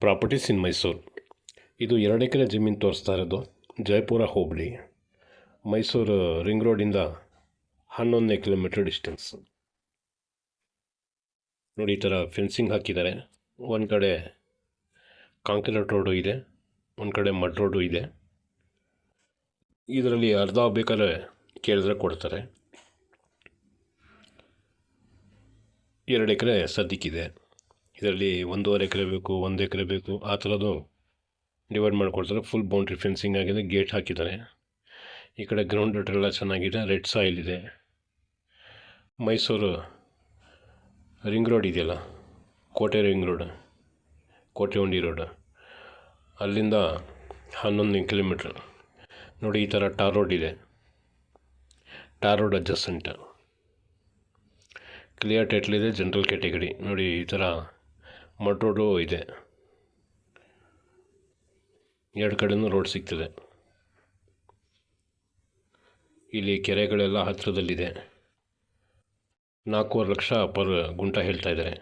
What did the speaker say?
Properties ಇನ್ ಮೈಸೂರು. ಇದು 2 ಎಕರೆ ಜಮೀನು ತೋರಿಸ್ತಾ ಇರೋದು. ಜಯಪುರ ಹೋಬಳಿ, ಮೈಸೂರು ರಿಂಗ್ ರೋಡಿಂದ 11 ಕಿಲೋಮೀಟರ್ ಡಿಸ್ಟೆನ್ಸ್. ನೋಡಿ, ಈ ಥರ ಫೆನ್ಸಿಂಗ್ ಹಾಕಿದ್ದಾರೆ. ಒಂದು ಕಡೆ ಕಾಂಕ್ರೀಟ್ ರೋಡು ಇದೆ, ಒಂದು ಕಡೆ ಮಡ್ ರೋಡು ಇದೆ. ಇದರಲ್ಲಿ ಅರ್ಧ ಬೇಕಾದ್ರೆ ಕೇಳಿದ್ರೆ ಕೊಡ್ತಾರೆ. 2 ಎಕರೆ ಸದ್ಯಕ್ಕಿದೆ. ಇದರಲ್ಲಿ 1.5 ಎಕರೆ ಬೇಕು, 1 ಎಕರೆ ಬೇಕು, ಆ ಥರದ್ದು ಡಿವೈಡ್ ಮಾಡಿಕೊಡ್ತಾರೆ. ಫುಲ್ ಬೌಂಡ್ರಿ ಫೆನ್ಸಿಂಗ್ ಆಗಿದೆ, ಗೇಟ್ ಹಾಕಿದ್ದಾರೆ. ಈ ಕಡೆ ಗ್ರೌಂಡ್ ವಾಟರ್ ಎಲ್ಲ ಚೆನ್ನಾಗಿದೆ, ರೆಡ್ ಸಾಯಿಲ್ ಇದೆ. ಮೈಸೂರು ರಿಂಗ್ ರೋಡ್ ಇದೆಯಲ್ಲ, ಕೋಟೆ ರಿಂಗ್ ರೋಡ್, ಕೋಟೆ ಹೊಂಡಿ ರೋಡ್, ಅಲ್ಲಿಂದ 11 ಕಿಲೋಮೀಟ್ರ್. ನೋಡಿ, ಈ ಥರ ಟಾರ್ ರೋಡ್ ಇದೆ. Tar road adjacent clear title ಇದೆ, ಜನರಲ್ ಕ್ಯಾಟಗರಿ. ನೋಡಿ, ಈ ಥರ ಮಡ್ ರೋಡು ಇದೆ. 2 ಕಡೆಯೂ ರೋಡ್ ಸಿಗ್ತದೆ. ಇಲ್ಲಿ ಕೆರೆಗಳೆಲ್ಲ ಹತ್ತಿರದಲ್ಲಿದೆ. 4.5 ಲಕ್ಷ ಪರ್ ಗುಂಟ ಹೇಳ್ತಾ ಇದ್ದಾರೆ.